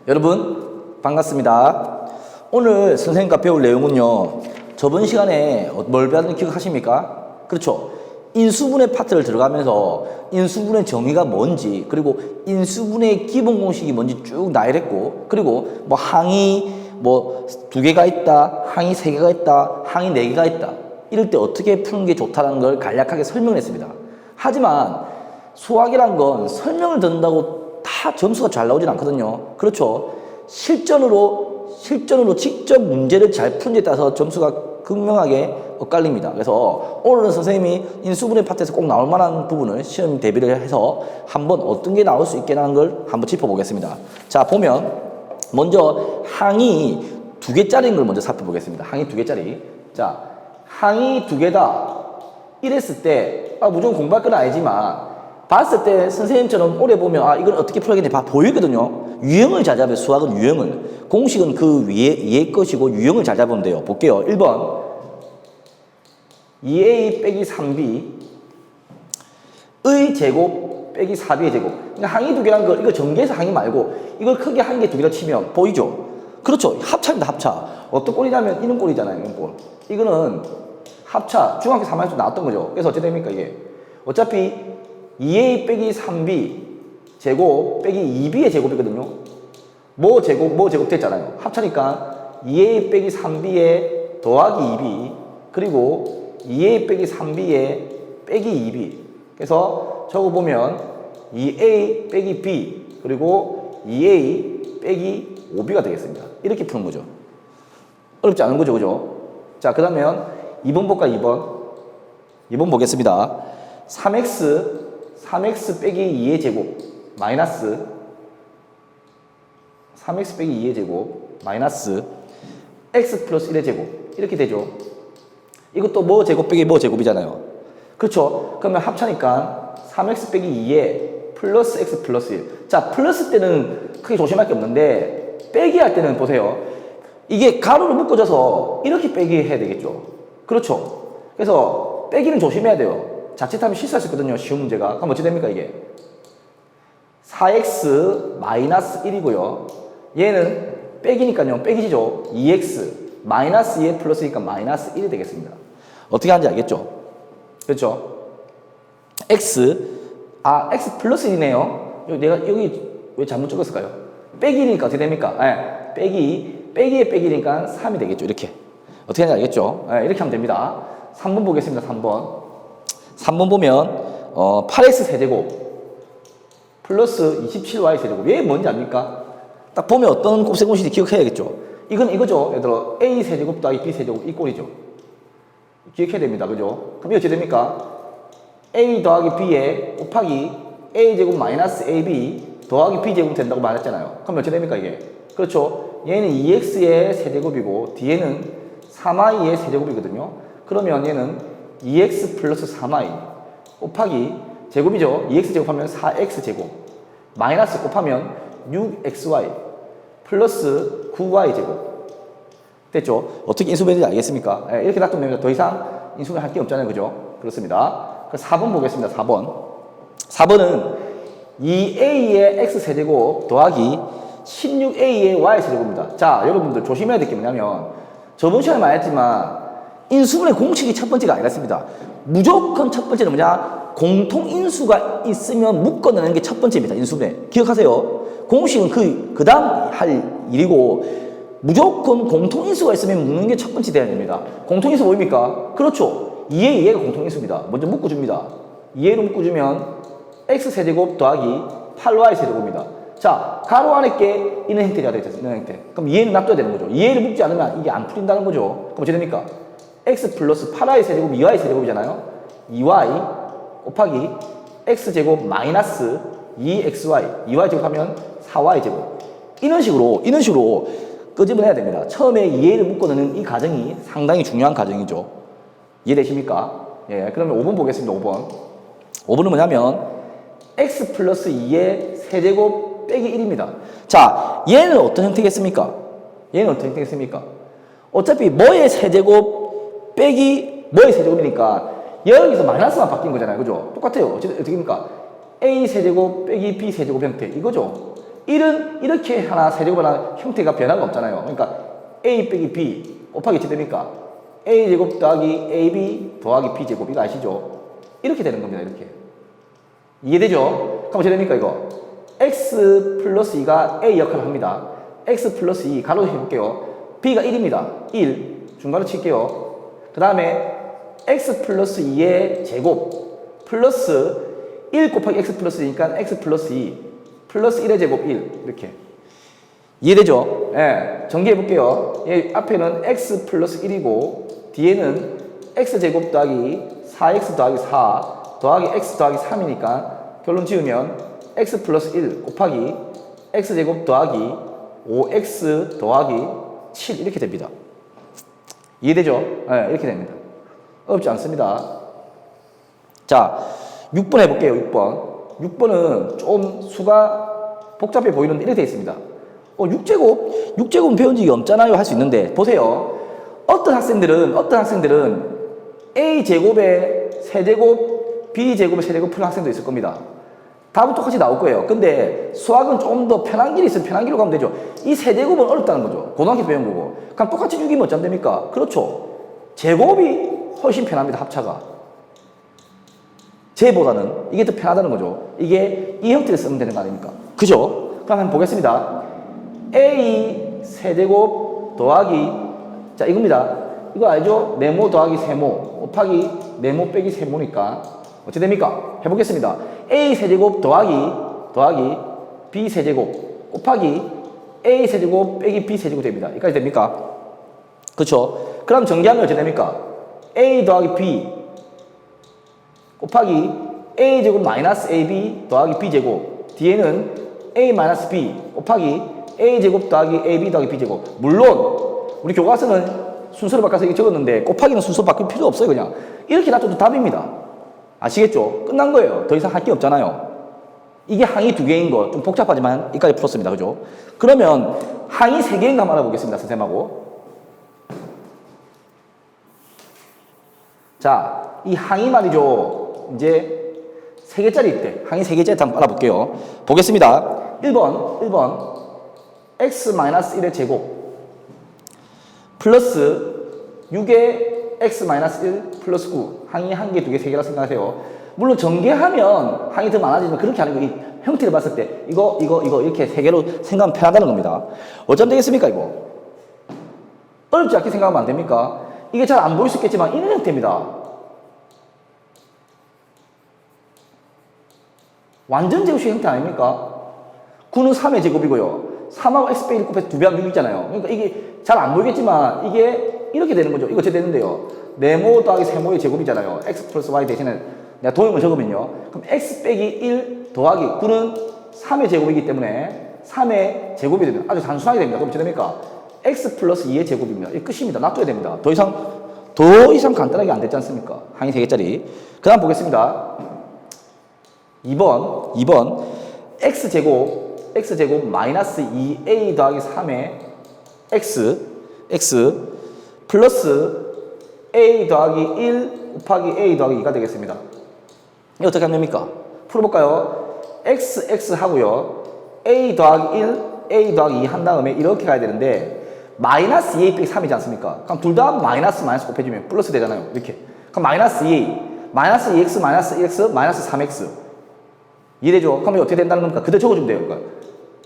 여러분 반갑습니다. 오늘 선생님과 배울 내용은요, 저번 시간에 뭘 배웠는지 기억하십니까? 그렇죠. 인수분해 파트를 들어가면서 인수분해 정의가 뭔지, 그리고 인수분해 기본 공식이 뭔지 쭉 나열했고, 그리고 뭐 항이 뭐 2개가 있다, 항이 3개가 있다, 항이 4개가 있다, 이럴 때 어떻게 푸는 게 좋다는 걸 간략하게 설명을 했습니다. 하지만 수학이란 건 설명을 듣는다고 다 점수가 잘 나오진 않거든요. 그렇죠. 실전으로 직접 문제를 잘 푸는 데 따라서 점수가 극명하게 엇갈립니다. 그래서 오늘은 선생님이 인수분해 파트에서 꼭 나올 만한 부분을 시험 대비를 해서 한번 어떤 게 나올 수 있겠다는 걸 한번 짚어보겠습니다. 자, 보면 먼저 항이 2개짜리인 걸 먼저 살펴보겠습니다. 항이 2개짜리. 자, 항이 2개다 이랬을 때 무조건 공부할 건 아니지만 봤을 때 선생님처럼 오래 보면 이건 어떻게 풀어야겠네 보이거든요. 유형을 잘 잡아요. 수학은 유형을. 공식은 그 위에 것이고 유형을 잘 잡으면 돼요. 볼게요. 1번 2a 빼기 3b 의 제곱 빼기 4b의 제곱. 그러니까 항이 2개란 거, 이거 전개해서 항이 말고 이걸 크게 한 개 2개로 치면 보이죠? 그렇죠. 합차입니다. 합차. 어떤 꼴이냐면 이런 꼴이잖아요. 이런 꼴. 이거는 합차. 중학교 3학년에서 나왔던 거죠. 그래서 어떻게 됩니까 이게? 어차피 2a 빼기 3b 제곱 빼기 2b의 제곱이거든요. 뭐 제곱 됐잖아요. 합차니까 2a 빼기 3b에 더하기 2b 그리고 2a 빼기 3b에 빼기 2b. 그래서 저거 보면 2a 빼기 b 그리고 2a 빼기 5b가 되겠습니다. 이렇게 푸는 거죠. 어렵지 않은 거죠. 그죠? 자, 그 다음에 2번 볼까요? 2번 보겠습니다. 3x 빼기 2의 제곱 마이너스 3x 빼기 2의 제곱 마이너스 x 플러스 1의 제곱 이렇게 되죠. 이것도 뭐 제곱 빼기 뭐 제곱이잖아요. 그렇죠. 그러면 합차니까 3x 빼기 2에 플러스 x 플러스 1. 자, 플러스 때는 크게 조심할 게 없는데 빼기 할 때는 보세요. 이게 가로로 묶어져서 이렇게 빼기 해야 되겠죠. 그렇죠. 그래서 빼기는 조심해야 돼요. 자칫하면 실수할 수 있거든요. 쉬운 문제가. 그럼 어찌 됩니까 이게? 4x 마이너스 1이고요. 얘는 빼기니까요. 빼기지죠. 2x 마이너스 2에 플러스니까 마이너스 1이 되겠습니다. 어떻게 하는지 알겠죠? 그렇죠? x 플러스 1이네요. 내가 여기 왜 잘못 적었을까요? 빼기니까 어떻게 됩니까? 빼기에 빼기니까 3이 되겠죠. 이렇게. 어떻게 하는지 알겠죠? 이렇게 하면 됩니다. 3번 보겠습니다. 3번 보면 8x 세제곱 플러스 27y 세제곱. 얘 뭔지 압니까? 딱 보면 어떤 곱셈 공식인지 기억해야겠죠. 이건 이거죠. 예를 들어 a 세제곱 더하기 b 세제곱 이 꼴이죠. 기억해야 됩니다. 그죠? 그럼 이거 어떻게 됩니까? a 더하기 b에 곱하기 a 제곱 마이너스 ab 더하기 b 제곱 된다고 말했잖아요. 그럼 어떻게 됩니까 이게? 그렇죠. 얘는 2x의 세제곱이고 뒤에는 3y의 세제곱이거든요. 그러면 얘는 2x 플러스 3y 곱하기 제곱이죠. 2x 제곱하면 4x 제곱 마이너스 곱하면 6xy 플러스 9y 제곱 됐죠? 어떻게 인수분해인지 알겠습니까? 이렇게 놔두면 됩니다. 더 이상 인수분해 할 게 없잖아요. 그죠? 그렇습니다. 4번 보겠습니다. 4번은 2a의 x세제곱 더하기 16a의 y세제곱입니다. 자, 여러분들 조심해야 될 게 뭐냐면 저번 시간에 말했지만 인수분해 공식이 첫 번째가 아니었습니다. 무조건 첫 번째는 뭐냐? 공통인수가 있으면 묶어내는 게 첫 번째입니다. 인수분해. 기억하세요. 공식은 그 다음 할 일이고 무조건 공통인수가 있으면 묶는 게 첫 번째 돼야 됩니다. 공통인수 뭐입니까? 그렇죠. 2의 2가 공통인수입니다. 먼저 묶어줍니다. 2A로 묶어주면 x세제곱 더하기 8y 세제곱입니다. 자, 가로 안에 게 이런 형태가 되겠죠. 이런 형태. 그럼 2A는 놔둬야 되는 거죠. 2A를 묶지 않으면 이게 안 풀린다는 거죠. 그럼 어떻게 됩니까? x 플러스 8y 세제곱 2y 세제곱이잖아요. 2y 곱하기 x제곱 마이너스 2xy 2y 제곱하면 4y 제곱. 이런 식으로 끄집어내야 됩니다. 처음에 2a를 묶어내는 이 과정이 상당히 중요한 과정이죠. 이해되십니까? 예, 그러면 5번 보겠습니다. 5번은 뭐냐면 x 플러스 2의 세제곱 빼기 1입니다. 자, 얘는 어떤 형태겠습니까? 어차피 뭐의 세제곱 빼기 뭐의 세제곱이니까 여기서 마이너스만 바뀐 거잖아요. 그죠? 똑같아요. 어떻게 됩니까? a 세제곱 빼기 b 세제곱 형태 이거죠. 1은 이렇게 하나 세제곱 하나 형태가 변화가 없잖아요. 그러니까 a 빼기 b 곱하기 어떻게 됩니까? a제곱 더하기 ab 더하기 b제곱 이거 아시죠? 이렇게 되는 겁니다. 이렇게. 이해되죠? 그럼 어떻게 됩니까 이거? x 플러스 2가 a 역할을 합니다. x 플러스 2 가로 해볼게요. b가 1입니다. 1 중괄호 칠게요. 그 다음에 x 플러스 2의 제곱 플러스 1 곱하기 x 플러스 2니까 x 플러스 2 플러스 1의 제곱 1 이렇게. 이해되죠? 예, 정리해볼게요. 예, 앞에는 x 플러스 1이고 뒤에는 x제곱 더하기 4x 더하기 4 더하기 x 더하기 3이니까 결론 지으면 x 플러스 1 곱하기 x제곱 더하기 5x 더하기 7 이렇게 됩니다. 이해되죠? 네, 이렇게 됩니다. 어렵지 않습니다. 자, 6번 해볼게요. 6번. 6번은 좀 수가 복잡해 보이는데 이렇게 되어 있습니다. 6제곱은 배운 적이 없잖아요. 할 수 있는데 보세요. 어떤 학생들은 a제곱에 세제곱, b제곱에 세제곱 푸는 학생도 있을 겁니다. 답은 똑같이 나올 거예요. 근데 수학은 좀 더 편한 길이 있으면 편한 길로 가면 되죠. 이 세제곱은 어렵다는 거죠. 고등학교 때 배운 거고. 그럼 똑같이 죽이면 어쩜 됩니까? 그렇죠. 제곱이 훨씬 편합니다. 합차가. 제보다는 이게 더 편하다는 거죠. 이게 이 형태를 쓰면 되는 거 아닙니까? 그죠? 그럼 한번 보겠습니다. a 세제곱 더하기 자 이겁니다. 이거 알죠? 네모 더하기 세모 곱하기 네모 빼기 세모니까 어떻게 됩니까? 해보겠습니다. a 세제곱 더하기 b 세제곱 곱하기 a 세제곱 빼기 b 세제곱 됩니다. 여기까지 됩니까? 그렇죠? 그럼 전개하면 어떻게 됩니까? a 더하기 b 곱하기 a 제곱 마이너스 ab 더하기 b 제곱 뒤에는 a 마이너스 b 곱하기 a 제곱 더하기 ab 더하기 b 제곱. 물론 우리 교과서는 순서를 바꿔서 이렇게 적었는데 곱하기는 순서 바꿀 필요 없어요. 그냥 이렇게 놔둬도 답입니다. 아시겠죠? 끝난 거예요. 더 이상 할 게 없잖아요. 이게 항이 2개인 거 좀 복잡하지만 여기까지 풀었습니다. 그죠? 그러면 항이 3개인가 한번 알아보겠습니다. 선생님하고. 자, 이 항이 말이죠. 이제 3개짜리 있대. 항이 3개짜리 한번 알아볼게요. 보겠습니다. 1번 x-1의 제곱 플러스 6의 x-1 플러스 9 항이 1개, 2개, 3개라 생각하세요. 물론 전개하면 항이 더 많아지지만 그렇게 아니고 이 형태를 봤을 때 이거 이렇게 3개로 생각하면 편하다는 겁니다. 어쩜 되겠습니까 이거? 어렵지 않게 생각하면 안 됩니까? 이게 잘 안 보일 수 있겠지만 이런 형태입니다. 완전 제곱식 형태 아닙니까? 9는 3의 제곱이고요. 3하고 x 빼기 1 곱해서 2배하면 6이잖아요. 그러니까 이게 잘 안 보이겠지만 이게 이렇게 되는 거죠. 이거 어떻게 되는데요? 네모 더하기 세모의 제곱이잖아요. x 플러스 y 대신에 내가 도형을 적으면요. 그럼 x 빼기 1 더하기 9는 3의 제곱이기 때문에 3의 제곱이 됩니다. 아주 단순하게 됩니다. 그럼 어떻게 됩니까? x 플러스 2의 제곱입니다. 이게 끝입니다. 놔둬야 됩니다. 더 이상 간단하게 안 됐지 않습니까? 항이 3개짜리. 그 다음 보겠습니다. 2번 x제곱 마이너스 2a 더하기 3의 x 플러스 a 더하기 1 곱하기 a 더하기 2가 되겠습니다. 이거 어떻게 하면 됩니까? 풀어볼까요? x 하고요. a 더하기 1, a 더하기 2 한 다음에 이렇게 가야 되는데 마이너스 2a 빼기 3이지 않습니까? 그럼 둘 다 마이너스 곱해주면 플러스 되잖아요. 이렇게. 그럼 마이너스 2a, 마이너스 2x, 마이너스 1x, 마이너스 3x. 이해되죠? 그럼 어떻게 된다는 겁니까? 그대로 적어주면 돼요. 그러니까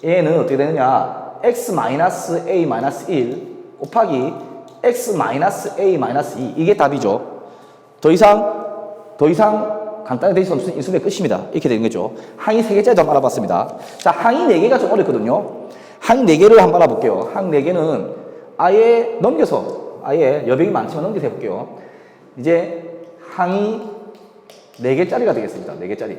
얘는 어떻게 되느냐? x 마이너스 a 마이너스 1 곱하기 x 마이너스 a 마이너스 2. 이게 답이죠. 더 이상 간단히 되어 있으면 인수분해 끝입니다. 이렇게 되는 거죠. 항이 3개짜리도 한번 알아봤습니다. 자, 항이 4개가 좀 어렵거든요. 항 4개를 한번 알아볼게요. 항 4개는 아예 넘겨서, 아예 여백이 많지만 넘겨서 해볼게요. 이제 항이 4개짜리가 되겠습니다. 4개짜리.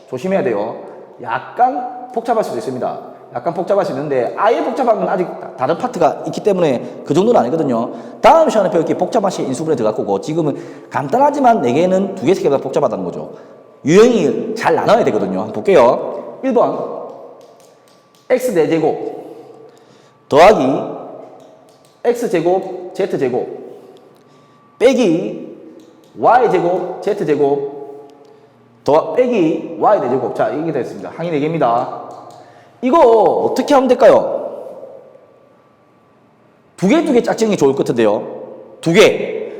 조심해야 돼요. 약간 복잡할 수도 있습니다. 약간 복잡할 수 있는데 아예 복잡한 건 아직 다른 파트가 있기 때문에 그 정도는 아니거든요. 다음 시간에 배울 게 복잡하신 인수분해 들어갈 거고 지금은 간단하지만 4개는 2개, 3개보다 복잡하다는 거죠. 유형이 잘 나눠야 되거든요. 한번 볼게요. 1번 x 4제곱 더하기 x제곱 z제곱 빼기 y제곱 z제곱 빼기 y 4제곱. 자, 이게 됐습니다. 항이 4개입니다. 이거 어떻게 하면 될까요? 두 개 짝짓는 게 좋을 것 같은데요. 두 개.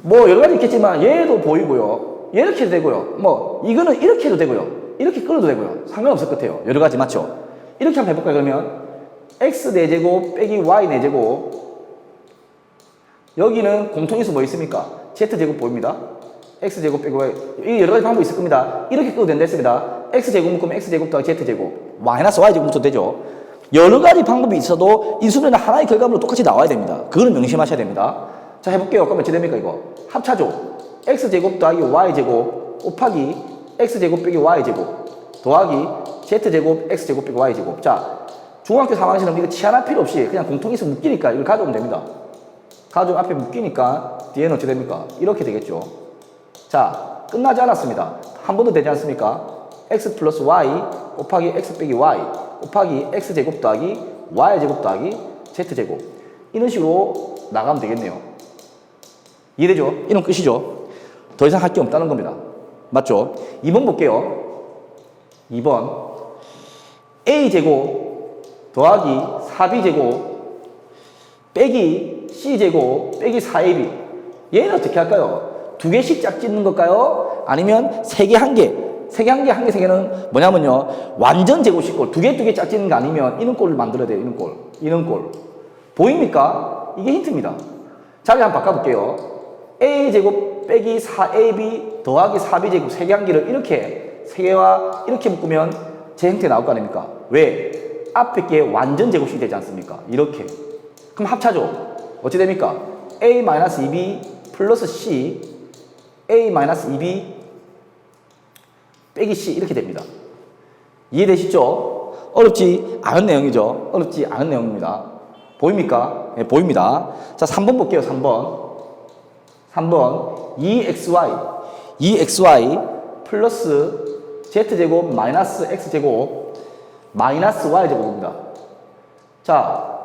뭐 여러 가지 있겠지만 얘도 보이고요. 이렇게 해도 되고요. 뭐 이거는 이렇게 해도 되고요. 이렇게 끌어도 되고요. 상관없을 것 같아요. 여러 가지 맞죠? 이렇게 한번 해볼까요? 그러면 x 4제곱 빼기 y 4제곱 여기는 공통인수 뭐 있습니까? z제곱 보입니다. x제곱 빼기 y 이 여러 가지 방법이 있을 겁니다. 이렇게 끌어도 된다 했습니다. x제곱 묶으면 x제곱 더하기 z제곱 마이너스 y제곱 묶어도 되죠. 여러 가지 방법이 있어도 인수분해는 하나의 결과물로 똑같이 나와야 됩니다. 그거는 명심하셔야 됩니다. 자, 해볼게요. 그러면 어떻게 됩니까, 이거? 합차죠. x제곱 더하기 y제곱 곱하기 x제곱 빼기 y제곱 더하기 z제곱 x제곱 빼기 y제곱. 자, 중학교 3학년은 이거 치 하나 필요 없이 그냥 공통인수 묶이니까 이걸 가져오면 됩니다. 가져오면 앞에 묶이니까 뒤에는 어떻게 됩니까? 이렇게 되겠죠. 자, 끝나지 않았습니다. 한 번 더 되지 않습니까? x 플러스 y 곱하기 x 빼기 y 곱하기 x제곱 더하기 y제곱 더하기 z제곱 이런 식으로 나가면 되겠네요. 이해되죠? 이런 끝이죠. 더 이상 할 게 없다는 겁니다. 맞죠? 2번 볼게요. 2번 a제곱 더하기 4b제곱 빼기 c제곱 빼기 4ab 얘는 어떻게 할까요? 두 개씩 짝짓는 걸까요? 아니면 세 개 한 개? 세 개 한 개, 한 개, 세 개는 뭐냐면요. 완전 제곱식꼴. 두 개 짝짓는 거 아니면 이런 꼴을 만들어야 돼요. 이런 꼴. 이런 꼴. 보입니까? 이게 힌트입니다. 자리 한번 바꿔볼게요. a제곱 빼기 4ab 더하기 4b제곱 세 개 한 개를 이렇게 세 개와 이렇게 묶으면 제 형태 나올 거 아닙니까? 왜? 앞에 게 완전 제곱식이 되지 않습니까? 이렇게. 그럼 합차죠. 어찌 됩니까? a-2b 플러스 c a-2b 빼기 c 이렇게 됩니다. 이해되시죠? 어렵지 않은 내용이죠. 어렵지 않은 내용입니다. 보입니까? 네, 보입니다. 자, 3번 볼게요. 3번 2xy 플러스 z제곱 마이너스 x제곱 마이너스 y제곱입니다. 자,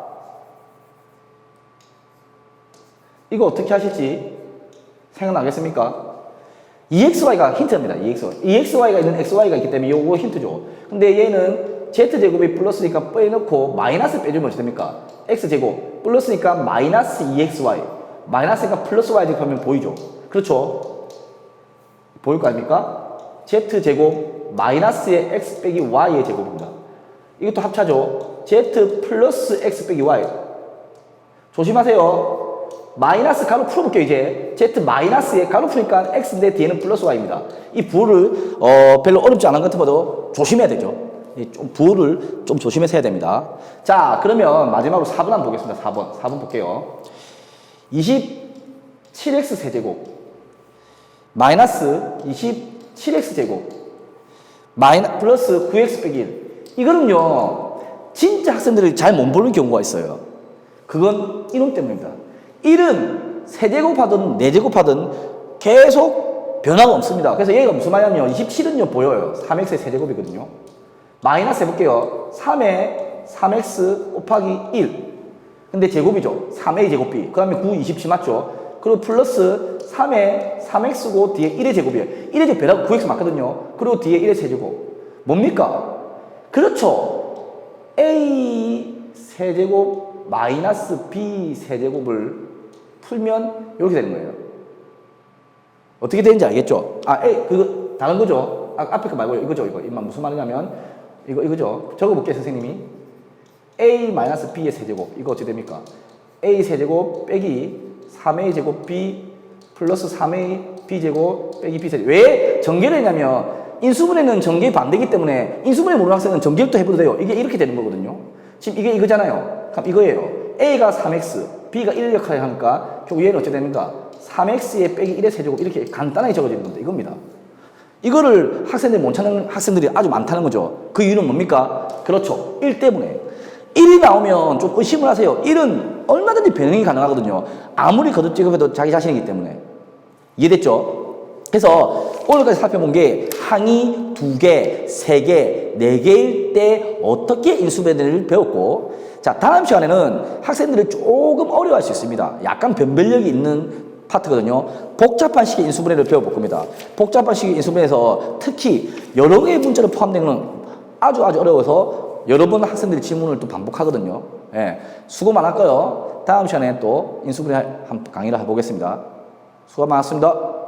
이거 어떻게 하실지 생각나겠습니까? EXY가 힌트입니다. EXY가 있는 XY가 있기 때문에 요거 힌트죠. 근데 얘는 Z제곱이 플러스니까 빼놓고 마이너스 빼주면 어떻게 됩니까? X제곱 플러스니까 마이너스 EXY 마이너스니까 플러스 Y제곱 하면 보이죠? 그렇죠? 보일 거 아닙니까? Z제곱 마이너스의 X 빼기 Y의 제곱입니다. 이것도 합차죠? Z 플러스 X 빼기 Y 조심하세요. 마이너스 가로 풀어볼게요. 이제 Z 마이너스에 가로 푸니까 X인데 뒤에는 플러스 Y입니다. 이 부호를 별로 어렵지 않은 것 같아도 조심해야 되죠. 좀 부호를 좀 조심해서 해야 됩니다. 자, 그러면 마지막으로 4번 한번 보겠습니다. 4번 볼게요. 27x 세제곱 마이너스 27x 제곱 플러스 9x 빼기 1 이거는요 진짜 학생들이 잘 못 보는 경우가 있어요. 그건 이놈 때문입니다. 1은 세제곱하든 네제곱하든 계속 변화가 없습니다. 그래서 얘가 무슨 말이냐면 27은요 보여요. 3x의 세제곱이거든요. 마이너스 해볼게요. 3에 3x 곱하기 1 근데 제곱이죠. 3a 제곱비 그 다음에 9, 27 맞죠? 그리고 플러스 3에 3x고 뒤에 1의 제곱이에요. 1의 제곱 배라고 9x 맞거든요. 그리고 뒤에 1의 세제곱 뭡니까? 그렇죠. a 세제곱 마이너스 b 세제곱을 풀면 이렇게 되는 거예요. 어떻게 되는지 알겠죠? 그거 다른 거죠. 앞에 거 말고요. 이거죠. 이거 무슨 말이냐면 이거죠. 적어볼게요, 선생님이. a-b의 세제곱 이거 어떻게 됩니까? a 세제곱 빼기 3a 제곱 b 플러스 3a b 제곱 빼기 b 세제곱. 왜 전개를 했냐면 인수분해는 전개 반대이기 때문에 인수분해 모르는 학생은 전개를 또 해봐도 돼요. 이게 이렇게 되는 거거든요. 지금 이게 이거잖아요. 그럼 이거예요. a가 3x, b가 1을 역할을 하니까 결국 얘는 어떻게 됩니까? 3x에 빼기 1의 세제곱 이렇게 간단하게 적어지는 건데 이겁니다. 이거를 학생들이 못 찾는 학생들이 아주 많다는 거죠. 그 이유는 뭡니까? 그렇죠. 1 때문에. 1이 나오면 좀 의심을 하세요. 1은 얼마든지 변형이 가능하거든요. 아무리 거듭지급해도 자기 자신이기 때문에. 이해됐죠? 그래서 오늘까지 살펴본 게 항이 2개, 3개, 4개일 때 어떻게 인수분해를 배웠고, 자, 다음 시간에는 학생들이 조금 어려워할 수 있습니다. 약간 변별력이 있는 파트거든요. 복잡한 식의 인수분해를 배워볼 겁니다. 복잡한 식의 인수분해에서 특히 여러 개의 문제로 포함된 건 아주 어려워서 여러 번 학생들이 질문을 또 반복하거든요. 예, 수고 많았고요. 다음 시간에 또 인수분해 강의를 해보겠습니다. 수고 많았습니다.